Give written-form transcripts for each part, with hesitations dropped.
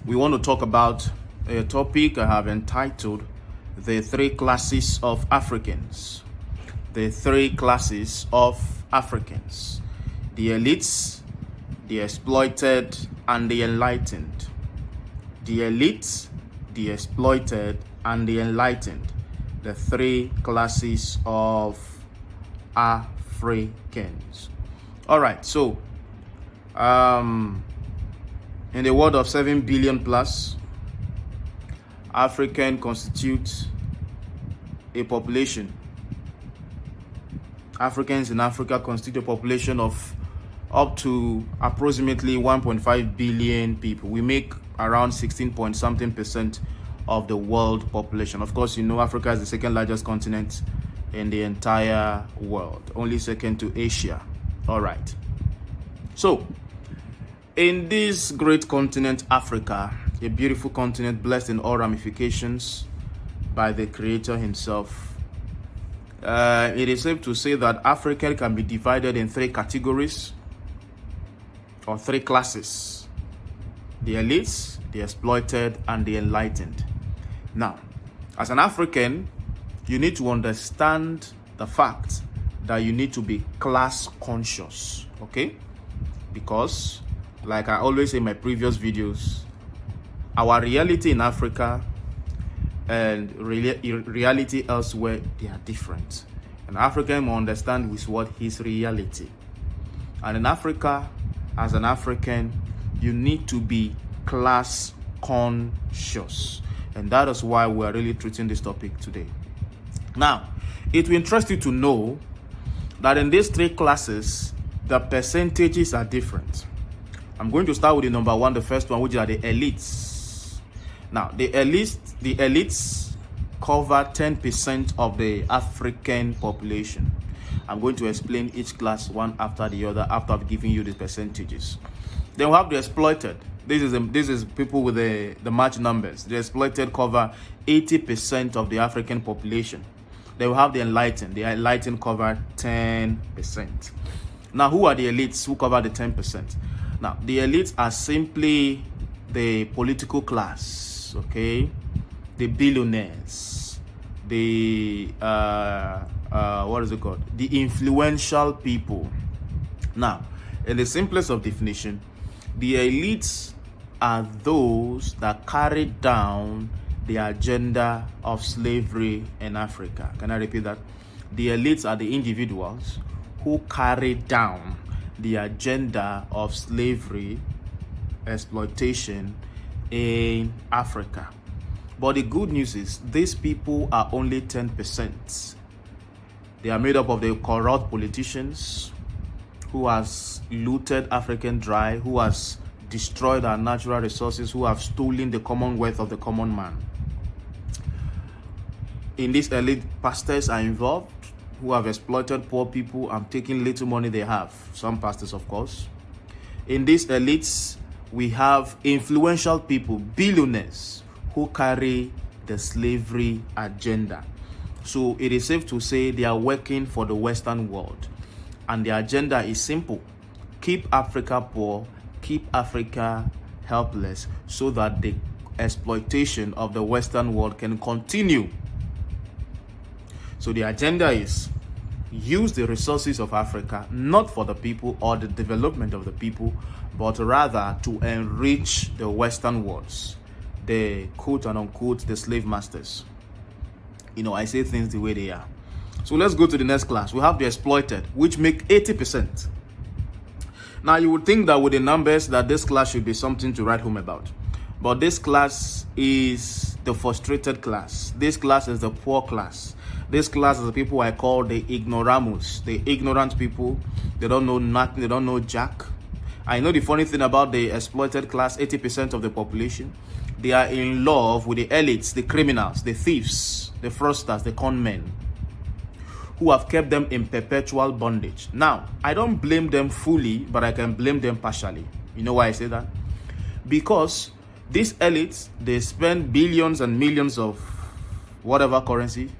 we want to talk about a topic I have entitled The Three Classes of Africans. The three classes of Africans: the elites, the exploited, and the enlightened. The elites, the exploited, and the enlightened. The three classes of Africans. All right, so in the world of 7 billion plus, African constitutes a population. Africans in Africa constitute a population of up to approximately 1.5 billion people. We make around 16 point something percent of the world population. Of course, you know Africa is the second largest continent in the entire world, only second to Asia. All right. So, in this great continent, Africa, a beautiful continent blessed in all ramifications by the Creator Himself, it is safe to say that Africa can be divided in three categories or three classes: the elites, the exploited, and the enlightened. Now, as an African, you need to understand the fact that you need to be class conscious, okay? Because, like I always say in my previous videos, our reality in Africa and reality elsewhere, they are different. An African will understand with what his reality. And in Africa, as an African, you need to be class conscious. And that is why we are really treating this topic today. Now, it will interest you to know that in these three classes, the percentages are different. I'm going to start with the number one, the first one, which are the elites. Now, the elites cover 10% of the African population. I'm going to explain each class one after the other after I've given you the percentages. Then we have the exploited. This is people with the match numbers. The exploited cover 80% of the African population. Then we have the enlightened. The enlightened cover 10%. Now, who are the elites who cover the 10%? Now, the elites are simply the political class, okay? The billionaires, the what is it called? The influential people. Now, in the simplest of definition, the elites are those that carry down the agenda of slavery in Africa. Can I repeat that? The elites are the individuals who carry down the agenda of slavery, exploitation in Africa. But the good news is these people are only 10%. They are made up of the corrupt politicians who has looted African dry, who has destroyed our natural resources, who have stolen the commonwealth of the common man. In this elite, pastors are involved who have exploited poor people and taken little money they have. Some pastors, of course. In these elites, we have influential people, billionaires, who carry the slavery agenda. So it is safe to say they are working for the Western world. And the agenda is simple: keep Africa poor, keep Africa helpless, so that the exploitation of the Western world can continue. So the agenda is use the resources of Africa not for the people or the development of the people, but rather to enrich the Western worlds, the quote and unquote the slave masters. You know, I say things the way they are. So let's go to the next class. We have the exploited, which make 80%. Now you would think that with the numbers that this class should be something to write home about. But this class is the frustrated class. This class is the poor class. This class is the people I call the ignoramus, the ignorant people. They don't know nothing, they don't know jack. I know the funny thing about the exploited class, 80% of the population, they are in love with the elites, the criminals, the thieves, the fraudsters, the con men, who have kept them in perpetual bondage. Now, I don't blame them fully, but I can blame them partially. You know why I say that? Because these elites, they spend billions and millions of whatever currency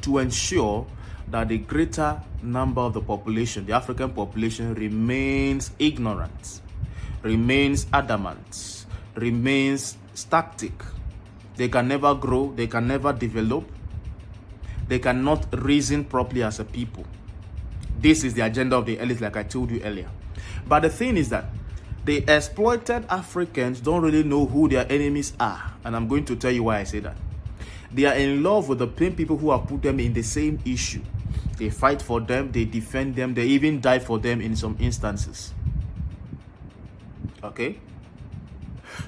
to ensure that the greater number of the population, the African population, remains ignorant, remains adamant, remains static. They can never grow, they can never develop, they cannot reason properly as a people. This is the agenda of the elites, like I told you earlier. But the thing is that the exploited Africans don't really know who their enemies are. And I'm going to tell you why I say that. They are in love with the plain people who have put them in the same issue. They fight for them, they defend them, they even die for them in some instances. Okay?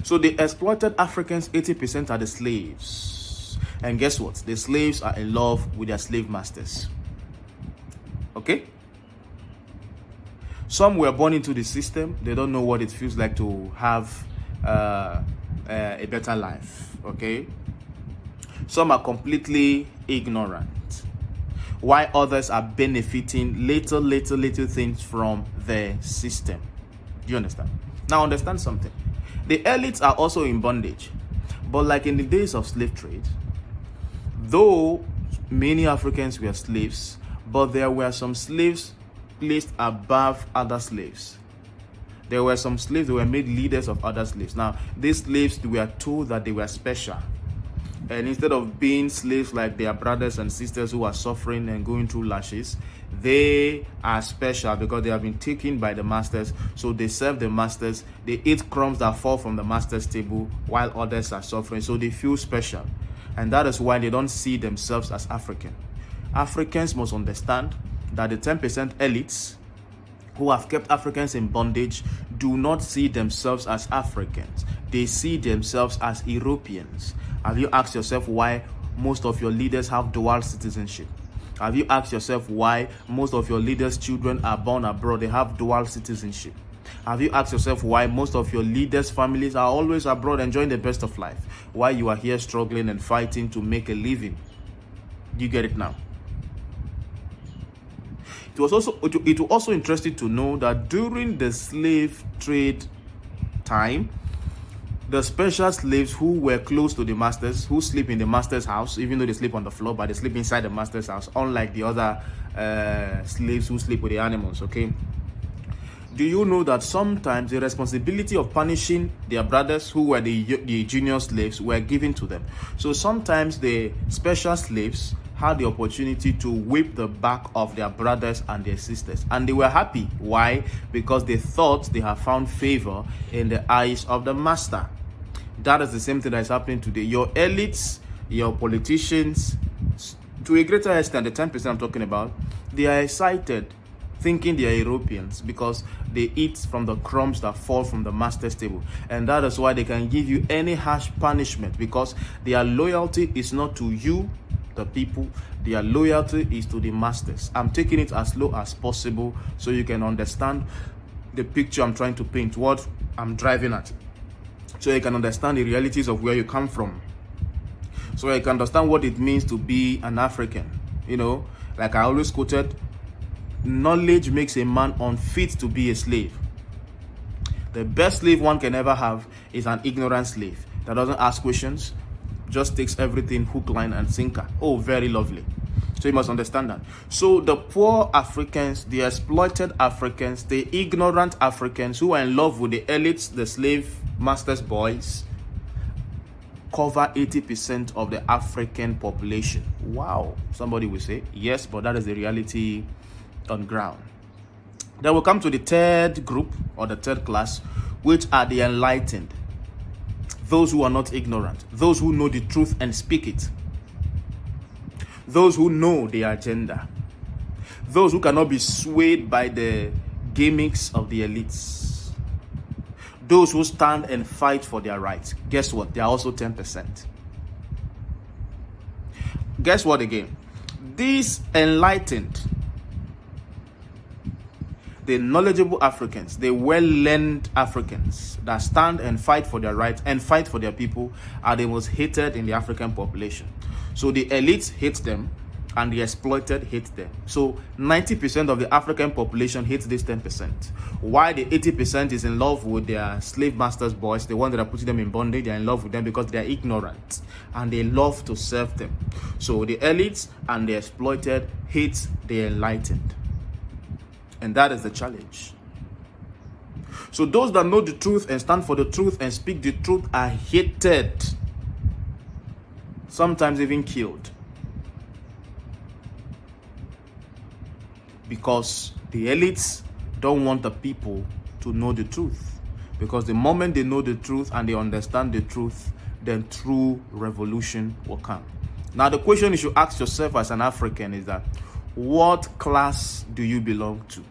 So the exploited Africans, 80% are the slaves. And guess what? The slaves are in love with their slave masters. Okay? Some were born into the system. They don't know what it feels like to have a better life. Okay? Some are completely ignorant, while others are benefiting little things from the system. Do you understand? Now understand something. The elites are also in bondage. But like in the days of slave trade, though many Africans were slaves, but there were some slaves placed above other slaves. There were some slaves that were made leaders of other slaves. Now, these slaves were told that they were special. And instead of being slaves like their brothers and sisters who are suffering and going through lashes, they are special because they have been taken by the masters. So they serve the masters. They eat crumbs that fall from the master's table while others are suffering. So they feel special. And that is why they don't see themselves as African. Africans must understand that the 10% elites who have kept Africans in bondage do not see themselves as Africans. They see themselves as Europeans. Have you asked yourself why most of your leaders have dual citizenship? Have you asked yourself why most of your leaders' children are born abroad? They have dual citizenship. Have you asked yourself why most of your leaders' families are always abroad enjoying the best of life? Why you are here struggling and fighting to make a living? Do you get it now? It was also interesting to know that during the slave trade time, the special slaves who were close to the masters, who sleep in the master's house, even though they sleep on the floor, but they sleep inside the master's house, unlike the other slaves who sleep with the animals, okay? Do you know that sometimes the responsibility of punishing their brothers who were the junior slaves were given to them? So sometimes the special slaves had the opportunity to whip the back of their brothers and their sisters. And they were happy. Why? Because they thought they had found favor in the eyes of the master. That is the same thing that is happening today. Your elites, your politicians, to a greater extent, the 10% I'm talking about, they are excited, thinking they are Europeans because they eat from the crumbs that fall from the master's table. And that is why they can give you any harsh punishment, because their loyalty is not to you, the people. Their loyalty is to the masters. I'm taking it as low as possible so you can understand the picture I'm trying to paint, what I'm driving at, so you can understand the realities of where you come from, so you can understand what it means to be an African. You know, like I always quoted, knowledge makes a man unfit to be a slave. The best slave one can ever have is an ignorant slave that doesn't ask questions, just takes everything hook, line, and sinker. Oh, very lovely. So you must understand that. So the poor Africans, the exploited Africans, the ignorant Africans who are in love with the elites, the slave masters' boys, cover 80% of the African population. Wow. Somebody will say, yes, but that is the reality on ground. Then we'll come to the third group, or the third class, which are the enlightened. Those who are not ignorant, those who know the truth and speak it, those who know the agenda, those who cannot be swayed by the gimmicks of the elites, those who stand and fight for their rights. Guess what? They are also 10%. Guess what again? These enlightened, the knowledgeable Africans, the well-learned Africans that stand and fight for their rights and fight for their people are the most hated in the African population. So the elites hate them and the exploited hate them. So 90% of the African population hates this 10%. Why the 80% is in love with their slave masters' boys, the ones that are putting them in bondage, they're in love with them because they're ignorant and they love to serve them. So the elites and the exploited hate the enlightened. And that is the challenge. So those that know the truth and stand for the truth and speak the truth are hated, sometimes even killed, because the elites don't want the people to know the truth. Because the moment they know the truth and they understand the truth, then true revolution will come. Now the question you should ask yourself as an African is that, what class do you belong to?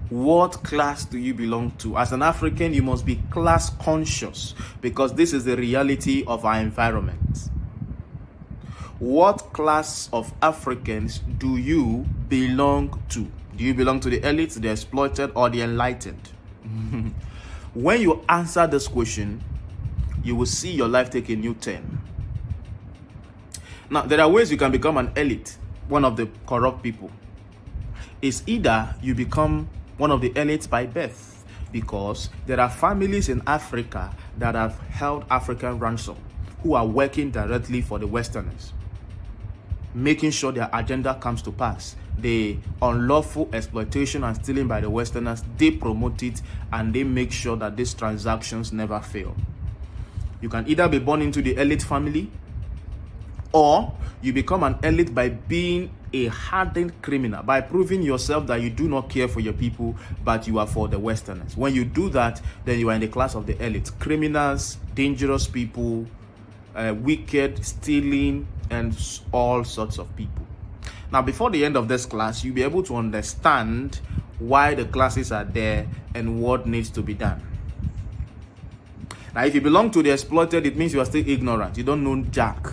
What class do you belong to? As an African, you must be class conscious, because this is the reality of our environment. What class of Africans do you belong to? Do you belong to the elites, the exploited, or the enlightened? When you answer this question, you will see your life take a new turn. Now, there are ways you can become an elite, one of the corrupt people. It's either you become one of the elites by birth, because there are families in Africa that have held African ransom, who are working directly for the Westerners, making sure their agenda comes to pass. The unlawful exploitation and stealing by the Westerners, they promote it and they make sure that these transactions never fail. You can either be born into the elite family, or you become an elite by being a hardened criminal, by proving yourself that you do not care for your people, but you are for the Westerners. When you do that, then you are in the class of the elite. Criminals, dangerous people, wicked, stealing, and all sorts of people. Now, before the end of this class, you'll be able to understand why the classes are there and what needs to be done. Now, if you belong to the exploited, it means you are still ignorant. You don't know jack.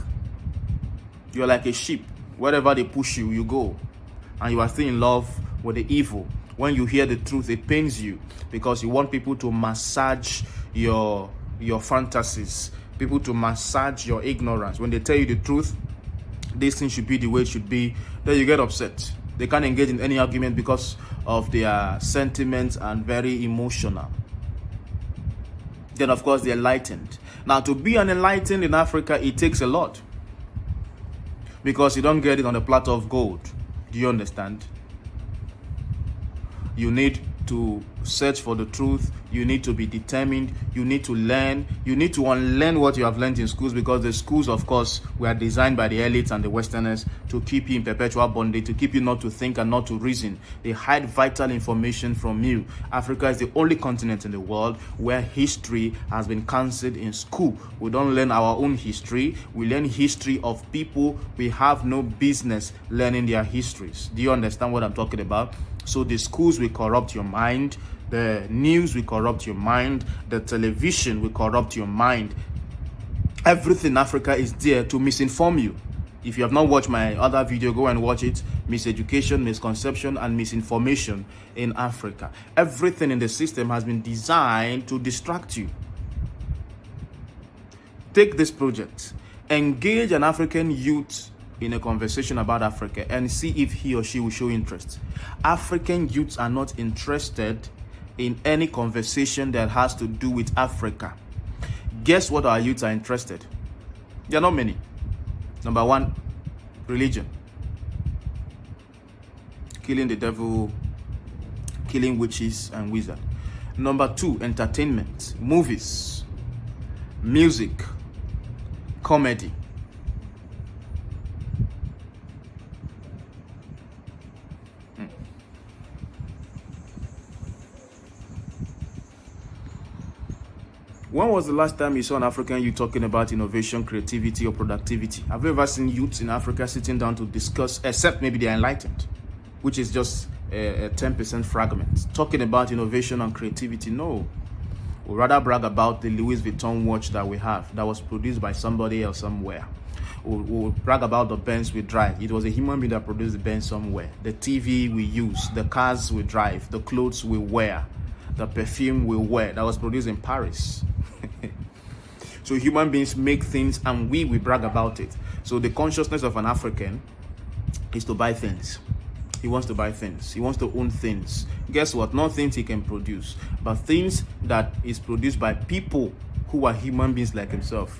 You're like a sheep. Wherever they push you, you go. And you are still in love with the evil. When you hear the truth, it pains you, because you want people to massage your fantasies, people to massage your ignorance. When they tell you the truth, this thing should be the way it should be, then you get upset. They can't engage in any argument because of their sentiments and very emotional. Then, of course, the enlightened. Now, to be an enlightened in Africa, it takes a lot, because you don't get it on a platter of gold. Do you understand? You need to search for the truth. You need to be determined. You need to learn. You need to unlearn what you have learned in schools, because the schools, of course, were designed by the elites and the Westerners to keep you in perpetual bondage, to keep you not to think and not to reason. They hide vital information from you. Africa is the only continent in the world where history has been cancelled in school. We don't learn our own history. We learn history of people we have no business learning their histories. Do you understand what I'm talking about? So the schools will corrupt your mind, the news will corrupt your mind, the television will corrupt your mind. Everything in Africa is there to misinform you. If you have not watched my other video, go and watch it. Miseducation, misconception, and misinformation in Africa. Everything in the system has been designed to distract you. Take this project. Engage an African youth in a conversation about Africa and see if he or she will show interest. African youths are not interested in any conversation that has to do with Africa. Guess what our youths are interested? There are not many. Number one, religion. Killing the devil, killing witches and wizards. Number two, entertainment, movies, music, comedy. When was the last time you saw an African youth talking about innovation, creativity, or productivity? Have you ever seen youths in Africa sitting down to discuss, except maybe they're enlightened, which is just a 10% fragment, talking about innovation and creativity? No. We'd rather brag about the Louis Vuitton watch that we have that was produced by somebody else somewhere. We'll brag about the Benz we drive. It was a human being that produced the Benz somewhere. The TV we use, the cars we drive, the clothes we wear, the perfume we wear, that was produced in Paris. So human beings make things and we brag about it. So the consciousness of an African is to buy things. He wants to buy things. He wants to own things. Guess what? Not things he can produce, but things that is produced by people who are human beings like himself.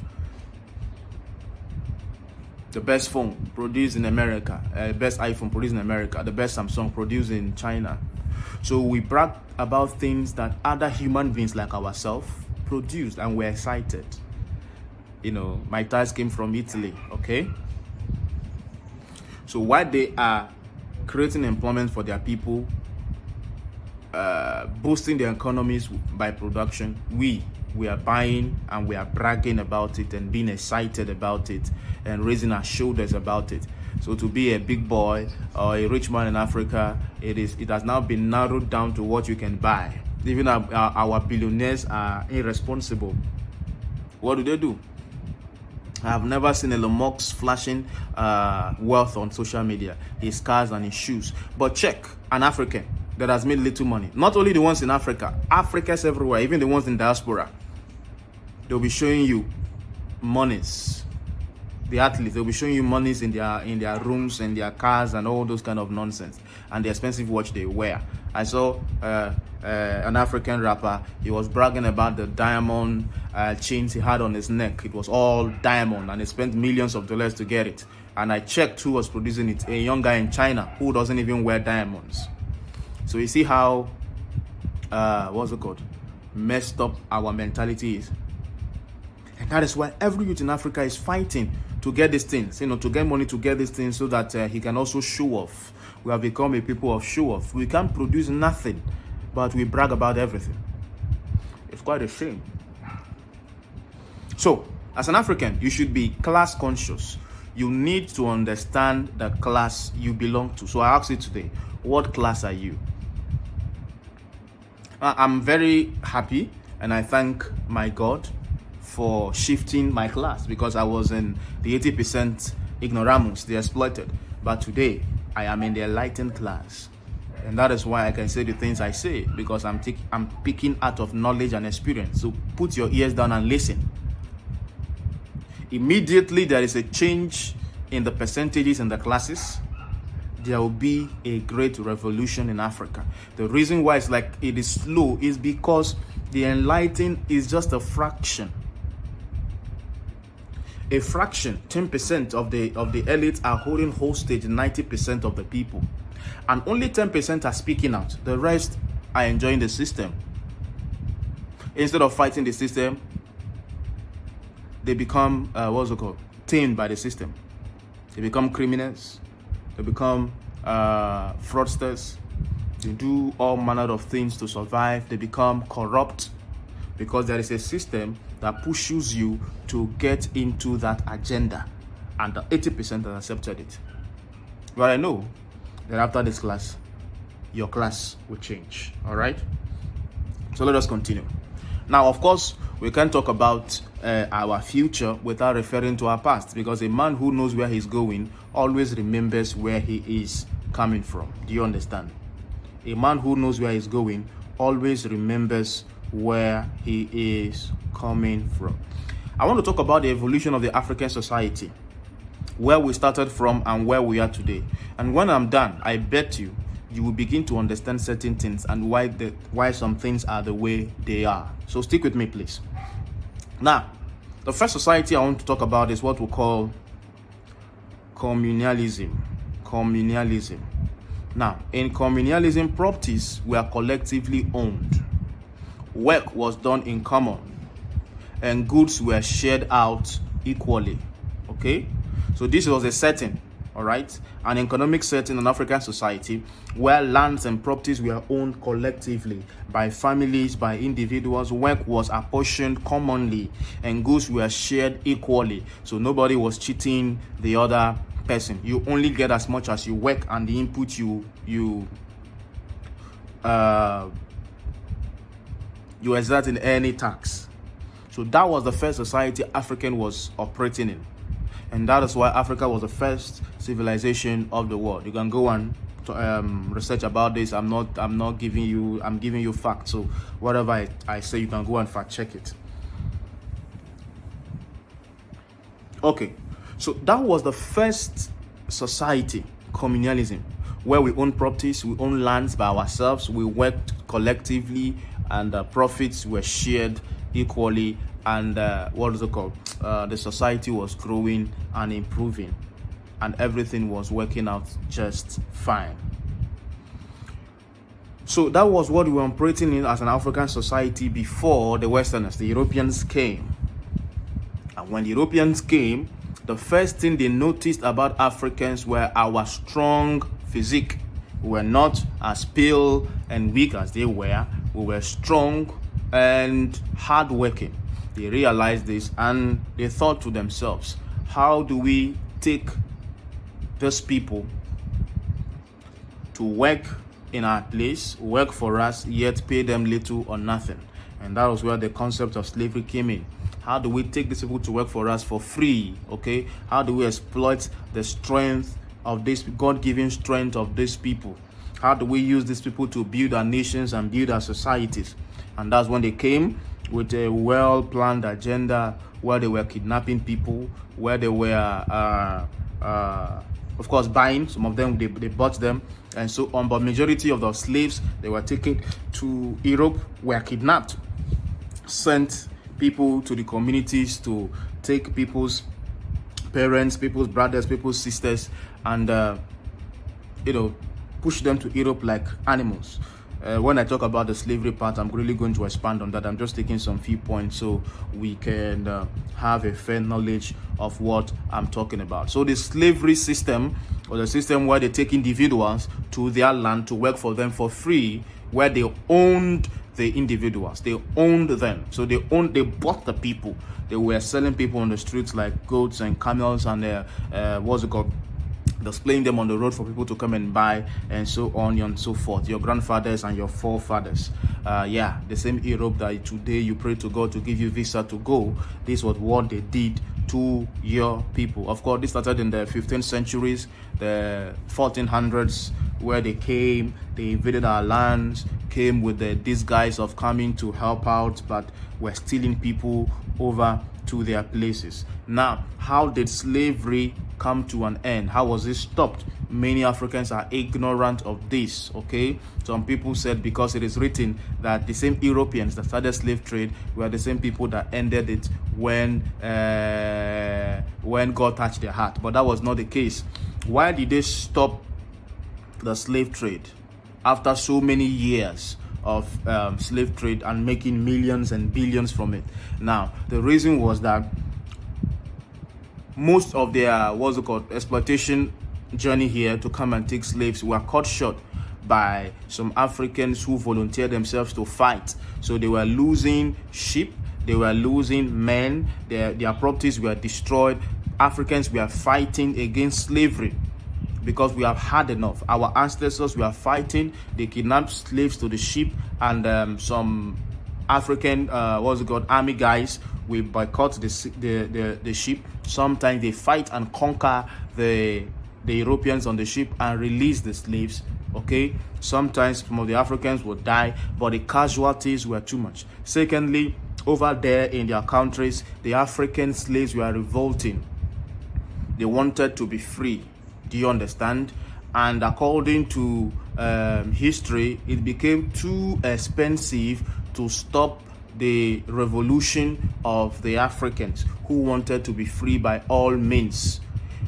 The best phone produced in America, best iPhone produced in America, the best Samsung produced in China. So we brag about things that other human beings like ourselves produced, and we're excited. You know, my ties came from Italy, okay? So while they are creating employment for their people, boosting their economies by production, we are buying and we are bragging about it and being excited about it and raising our shoulders about it. So to be a big boy or a rich man in Africa, it has now been narrowed down to what you can buy. Even our billionaires are irresponsible. What do? I have never seen Elon Musk flashing wealth on social media, his cars and his shoes. But check an African that has made little money. Not only the ones in Africa, Africans everywhere, even the ones in diaspora. They'll be showing you monies. The athletes, they'll be showing you monies in their rooms and their cars and all those kind of nonsense, and the expensive watch they wear. I saw an African rapper. He was bragging about the diamond chains he had on his neck. It was all diamond, and he spent millions of dollars to get it. And I checked who was producing it. A young guy in China who doesn't even wear diamonds. So you see how messed up our mentality is. And that is why every youth in Africa is fighting to get these things, to get money to get these things so that he can also show off. We have become a people of show off. We can't produce nothing, but we brag about everything. It's quite a shame. So, as an African, you should be class conscious. You need to understand the class you belong to. So I ask you today, what class are you? I'm very happy and I thank my God for shifting my class, because I was in the 80% ignoramus, the exploited. But today, I am in the enlightened class. And that is why I can say the things I say, because I'm picking out of knowledge and experience. So put your ears down and listen. Immediately there is a change in the percentages in the classes, there will be a great revolution in Africa. The reason why it's like it is slow is because the enlightened is just a fraction. A fraction, 10% of the elites are holding hostage 90% of the people. And only 10% are speaking out. The rest are enjoying the system. Instead of fighting the system, they become, tamed by the system. They become criminals. They become fraudsters. They do all manner of things to survive. They become corrupt because there is a system that pushes you to get into that agenda, and the 80% has accepted it. But I know that after this class, your class will change. All right? So let us continue. Now, of course, we can't talk about our future without referring to our past, because a man who knows where he's going always remembers where he is coming from. Do you understand? A man who knows where he's going always remembers where he is coming from. I want to talk about the evolution of the African society, where we started from and where we are today. And when I'm done, I bet you will begin to understand certain things and why some things are the way they are. So stick with me, please. Now, the first society I want to talk about is what we call communalism. Communalism. Now, in communalism, properties were collectively owned. Work was done in common, and goods were shared out equally. Okay? So this was a setting, all right? An economic setting in African society where lands and properties were owned collectively by families, by individuals. Work was apportioned commonly, and goods were shared equally. So nobody was cheating the other person. You only get as much as you work, and the input you exert in any tax. So that was the first society African was operating in. And that is why Africa was the first civilization of the world. You can go and research about this. I'm giving you facts. So whatever I say, you can go and fact check it. Okay. So that was the first society, communalism, where we own properties, we own lands by ourselves, we worked collectively, and profits were shared equally, and the society was growing and improving, and everything was working out just fine. So that was what we were operating in as an African society before the Westerners, the Europeans, came. And when the Europeans came, the first thing they noticed about Africans were our strong physique. We were not as pale and weak as they were. We were strong and hardworking. They realized this and they thought to themselves, how do we take these people to work in our place, work for us, yet pay them little or nothing? And that was where the concept of slavery came in. How do we take these people to work for us for free? Okay, how do we exploit the strength of this God-given strength of these people? How do we use these people to build our nations and build our societies? And that's when they came with a well-planned agenda where they were kidnapping people, where they were of course buying. Some of them they bought them and so on, but majority of the slaves they were taken to Europe were kidnapped, sent people to the communities to take people's parents, people's brothers, people's sisters, and push them to Europe like animals. When I talk about the slavery part, I'm really going to expand on that. I'm just taking some few points so we can have a fair knowledge of what I'm talking about. So the slavery system, or the system where they take individuals to their land to work for them for free, where they owned the individuals, they owned them. So they bought the people. They were selling people on the streets like goats and camels, and displaying them on the road for people to come and buy, and so on and so forth. Your grandfathers and your forefathers, the same Europe that today you pray to God to give you visa to go. This was what they did to your people. Of course, this started in the 15th centuries, the 1400s, where they came, they invaded our lands, came with the disguise of coming to help out, but were stealing people over to their places. Now, how did slavery come to an end? How was it stopped? Many Africans are ignorant of this, okay? Some people said because it is written that the same Europeans that started slave trade were the same people that ended it when God touched their heart. But that was not the case. Why did they stop the slave trade after so many years of slave trade and making millions and billions from it? Now, the reason was that most of their exploitation journey here to come and take slaves were cut short by some Africans who volunteered themselves to fight. So they were losing sheep, they were losing men, their properties were destroyed. Africans were fighting against slavery because we have had enough. Our ancestors were fighting. They kidnapped slaves to the sheep, and some African army guys will boycott the sheep. Sometimes they fight and conquer the Europeans on the ship and release the slaves. Okay, sometimes some of the Africans would die, but the casualties were too much. Secondly, over there in their countries, the African slaves were revolting. They wanted to be free. Do you understand? And according to history, it became too expensive to stop the revolution of the Africans who wanted to be free by all means.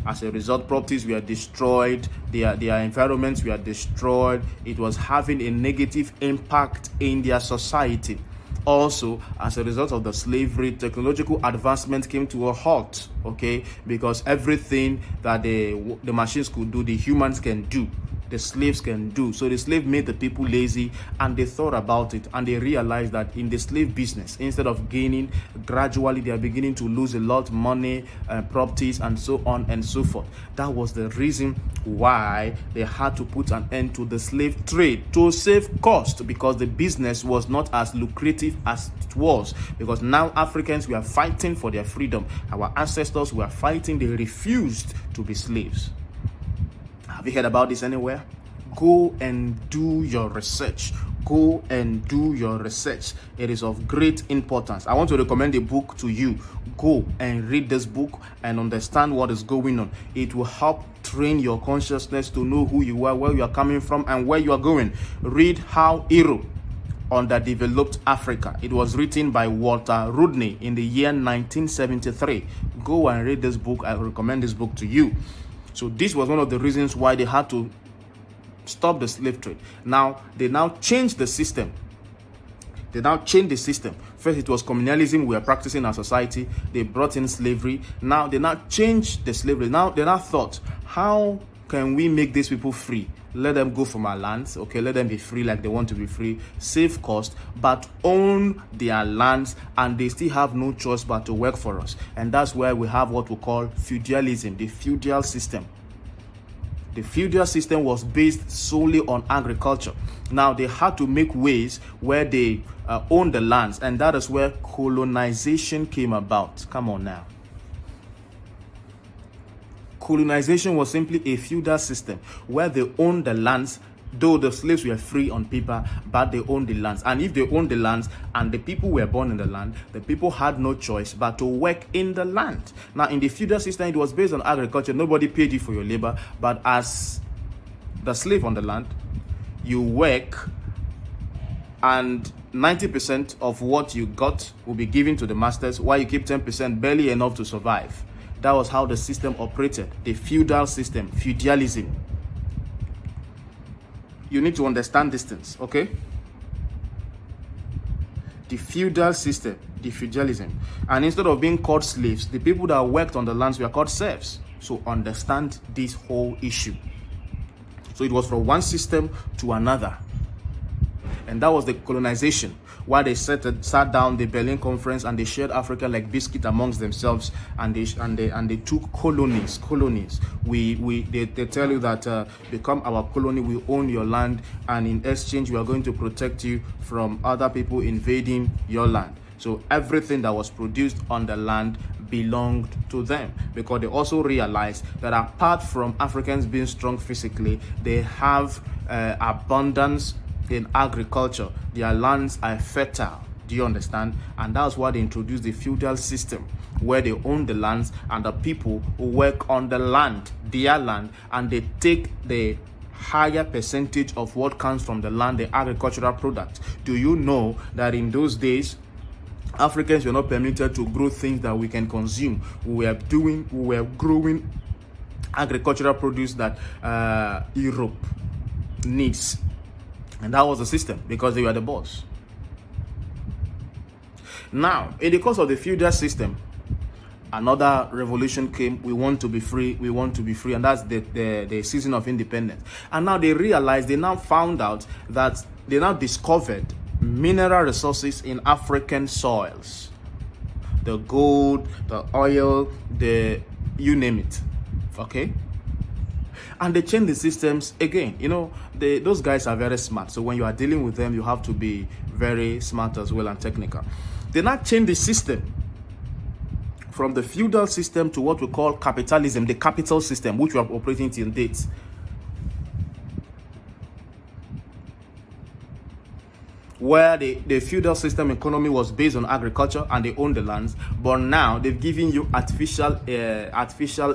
As a result, properties were destroyed, their environments were destroyed. It was having a negative impact in their society. Also, as a result of the slavery, technological advancement came to a halt, okay? Because everything that the machines could do, the humans can do, the slaves can do. So the slave made the people lazy, and they thought about it, and they realized that in the slave business, instead of gaining, gradually they are beginning to lose a lot of money, properties, and so on and so forth. That was the reason why they had to put an end to the slave trade to save cost, because the business was not as lucrative as it was, because now Africans were fighting for their freedom. Our ancestors were fighting. They refused to be slaves. Have you heard about this anywhere? Go and do your research. Go and do your research. It is of great importance. I want to recommend a book to you. Go and read this book and understand what is going on. It will help train your consciousness to know who you are, where you are coming from, and where you are going. Read How Europe Underdeveloped Africa. It was written by Walter Rodney in the year 1973. Go and read this book. I recommend this book to you. So this was one of the reasons why they had to stop the slave trade. Now, they now change the system. They now change the system. First, it was communalism we are practicing in our society. They brought in slavery. Now, they now change the slavery. Now, they now thought, how can we make these people free? Let them go from our lands. Okay, let them be free like they want to be free. Save cost, but own their lands, and they still have no choice but to work for us. And that's where we have what we call feudalism, the feudal system. The feudal system was based solely on agriculture. Now, they had to make ways where they own the lands, and that is where colonization came about. Come on now. Colonization was simply a feudal system where they owned the lands, though the slaves were free on paper, but they owned the lands. And if they owned the lands and the people were born in the land, the people had no choice but to work in the land. Now, in the feudal system, it was based on agriculture. Nobody paid you for your labor, but as the slave on the land, you work, and 90% of what you got will be given to the masters, while you keep 10%, barely enough to survive. That was how the system operated, the feudal system, feudalism. You need to understand these things, okay? The feudal system, the feudalism. And instead of being called slaves, the people that worked on the lands were called serfs. So understand this whole issue. So it was from one system to another. And that was the colonization. While they sat down the Berlin Conference and they shared Africa like biscuit amongst themselves, and they took colonies. They tell you that become our colony, we own your land, and in exchange we are going to protect you from other people invading your land. So everything that was produced on the land belonged to them, because they also realized that apart from Africans being strong physically, they have abundance in agriculture. Their lands are fertile. Do you understand? And that's why they introduced the feudal system, where they own the lands and the people who work on the land, their land, and they take the higher percentage of what comes from the land, the agricultural product. Do you know that in those days, Africans were not permitted to grow things that we can consume? We were growing agricultural produce that Europe needs. And that was the system, because they were the boss. Now, in the course of the feudal system, another revolution came. We want to be free. We want to be free. And that's the season of independence. And now they realized, they now found out that they now discovered mineral resources in African soils. The gold, the oil, you name it. Okay? And they change the systems again. You know, those guys are very smart. So when you are dealing with them, you have to be very smart as well and technical. They now change the system from the feudal system to what we call capitalism, the capital system, which we are operating till date. Where the feudal system economy was based on agriculture and they owned the lands, but now they've given you artificial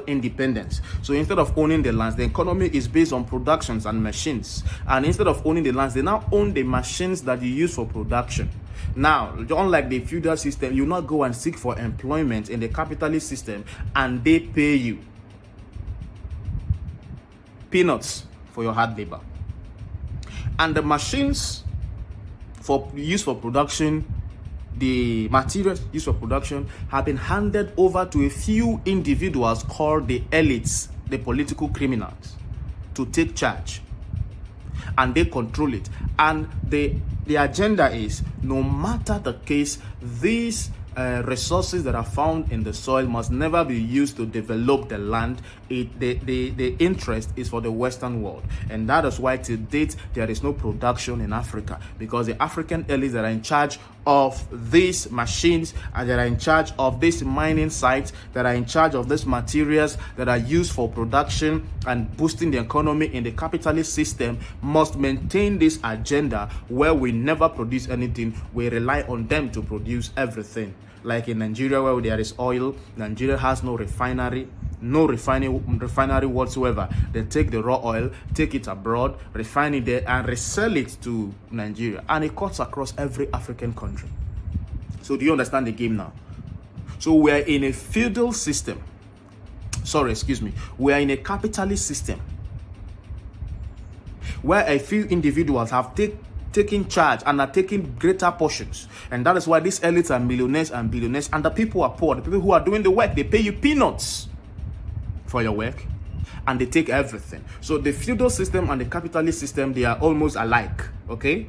independence. So instead of owning the lands, the economy is based on productions and machines. And instead of owning the lands, they now own the machines that you use for production. Now, unlike the feudal system, you not go and seek for employment in the capitalist system and they pay you peanuts for your hard labor. And the machines used for production, the materials used for production, have been handed over to a few individuals called the elites, the political criminals, to take charge. And they control it. And the agenda is, no matter the case, these resources that are found in the soil must never be used to develop the land. The interest is for the Western world, and that is why to date there is no production in Africa, because the African elites that are in charge of these machines and that are in charge of these mining sites, that are in charge of these materials that are used for production and boosting the economy in the capitalist system, must maintain this agenda where we never produce anything. We rely on them to produce everything. Like in Nigeria, where there is oil, Nigeria has no refinery whatsoever. They take the raw oil, take it abroad, refine it there, and resell it to Nigeria. And it cuts across every African country. So do you understand the game now? So we are in a feudal system. We are in a capitalist system where a few individuals have taking charge and are taking greater portions. And that is why these elites are millionaires and billionaires, and the people are poor. The people who are doing the work, they pay you peanuts for your work, and they take everything. So the feudal system and the capitalist system, they are almost alike, okay?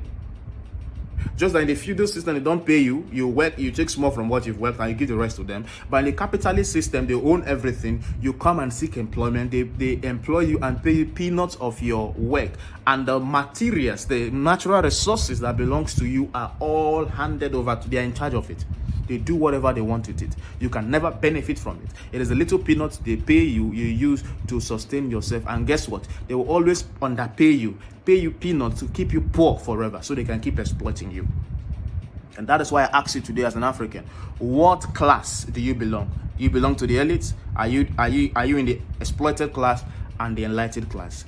Just that in the feudal system, they don't pay you. You work, you take small from what you've worked, and you give the rest to them. But in the capitalist system, they own everything. You come and seek employment. They employ you and pay you peanuts of your work. And the materials, the natural resources that belongs to you are all handed over to, they are in charge of it. They do whatever they want with it. You can never benefit from it. It is a little peanuts they pay you, you use to sustain yourself. And guess what? They will always underpay you, pay you peanuts to keep you poor forever, so they can keep exploiting you. And that is why I ask you today as an African, what class do you belong? Do you belong to the elites? Are you in the exploited class and the enlightened class?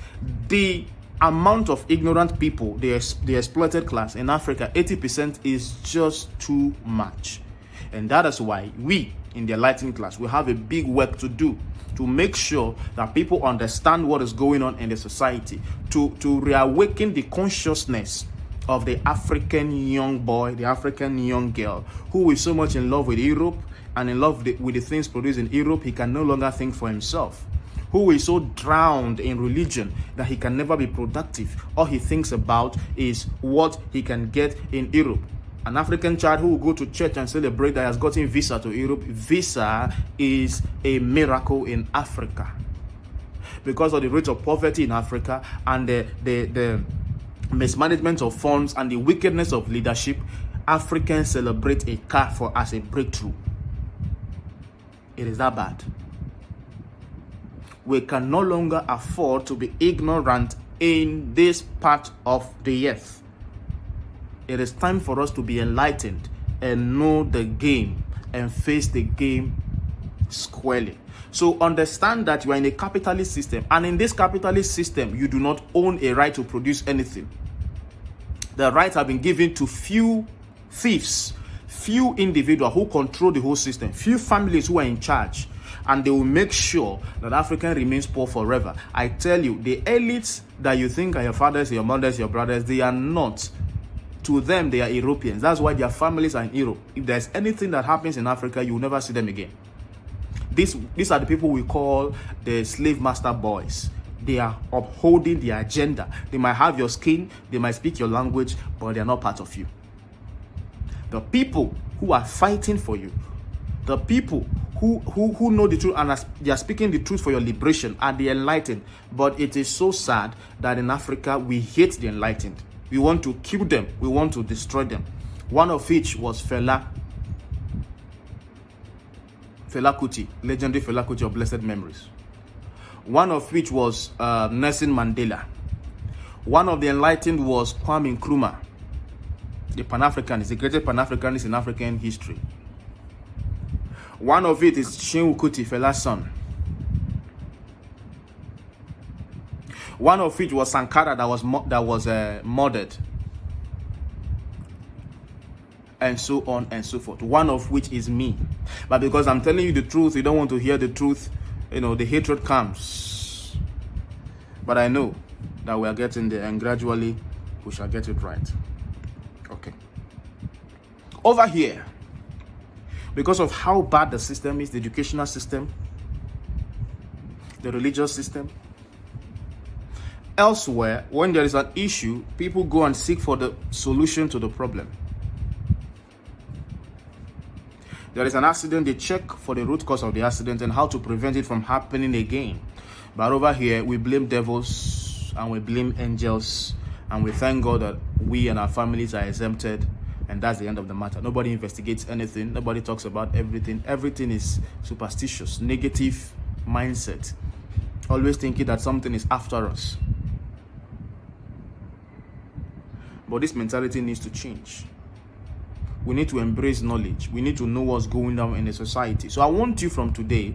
The amount of ignorant people, the exploited class in Africa, 80% is just too much. And that is why we in the enlightened class, we have a big work to do to make sure that people understand what is going on in the society, to reawaken the consciousness of the African young boy, the African young girl, who is so much in love with Europe and in love with the things produced in Europe, he can no longer think for himself. Who is so drowned in religion that he can never be productive. All he thinks about is what he can get in Europe. An African child who will go to church and celebrate that has gotten visa to Europe. Visa is a miracle in Africa. Because of the rate of poverty in Africa and the mismanagement of funds and the wickedness of leadership, Africans celebrate a car as a breakthrough. It is that bad. We can no longer afford to be ignorant in this part of the earth. It is time for us to be enlightened and know the game and face the game squarely. So understand that you are in a capitalist system, and in this capitalist system, you do not own a right to produce anything. The rights have been given to few thieves, few individuals who control the whole system, few families who are in charge, and they will make sure that Africa remains poor forever. I tell you, the elites that you think are your fathers, your mothers, your brothers, they are not. To them, they are Europeans. That's why their families are in Europe. If there's anything that happens in Africa, you will never see them again. These are the people we call the slave master boys. They are upholding the agenda. They might have your skin, they might speak your language, but they are not part of you. The people who are fighting for you, the people who know the truth and they are speaking the truth for your liberation are the enlightened. But it is so sad that in Africa, we hate the enlightened. We want to kill them. We want to destroy them. One of which was Fela Kuti, legendary Fela Kuti of blessed memories. One of which was Nelson Mandela. One of the enlightened was Kwame Nkrumah, the Pan-Africanist, the greatest Pan-Africanist in African history. One of it is Seun Kuti, Fela's son. One of which was Sankara, that was murdered, and so on and so forth. One of which is me. But because I'm telling you the truth, you don't want to hear the truth, the hatred comes. But I know that we are getting there, and gradually we shall get it right. Okay. Over here, because of how bad the system is, the educational system, the religious system, elsewhere, when there is an issue, people go and seek for the solution to the problem. There is an accident, they check for the root cause of the accident and how to prevent it from happening again. But over here, we blame devils and we blame angels, and we thank God that we and our families are exempted, and that's the end of the matter. Nobody investigates anything. Nobody talks about everything. Everything is superstitious, negative mindset, always thinking that something is after us. But this mentality needs to change. We need to embrace knowledge. We need to know what's going on in the society. So I want you from today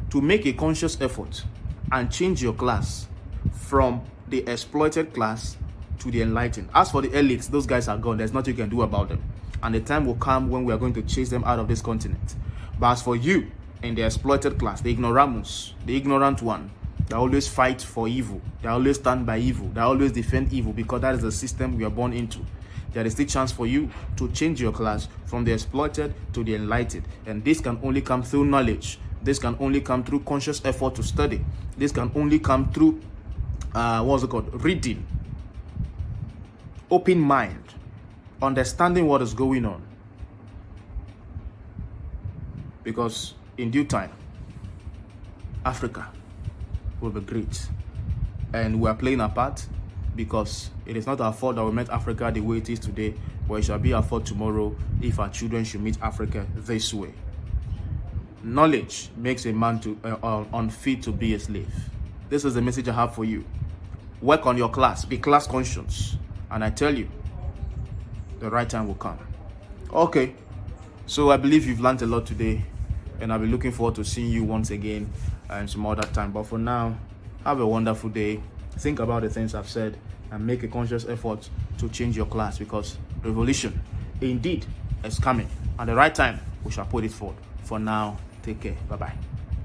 to make a conscious effort and change your class from the exploited class to the enlightened. As for the elites, those guys are gone. There's nothing you can do about them. And the time will come when we are going to chase them out of this continent. But as for you in the exploited class, the ignoramus, the ignorant one, They always fight for evil. They always stand by evil. They always defend evil, because that is the system we are born into. There is still chance for you to change your class from the exploited to the enlightened. And this can only come through knowledge. This can only come through conscious effort to study. This can only come through, reading, open mind, understanding what is going on. Because in due time, Africa will be great. And we are playing a part, because it is not our fault that we met Africa the way it is today, but it shall be our fault tomorrow if our children should meet Africa this way. Knowledge makes a man unfit to be a slave. This is the message I have for you. Work on your class. Be class conscious. And I tell you, the right time will come. Okay. So I believe you've learned a lot today. And I'll be looking forward to seeing you once again some other time. But for now, have a wonderful day. Think about the things I've said and make a conscious effort to change your class, because revolution indeed is coming. At the right time, we shall put it forward. For now, take care. Bye-bye.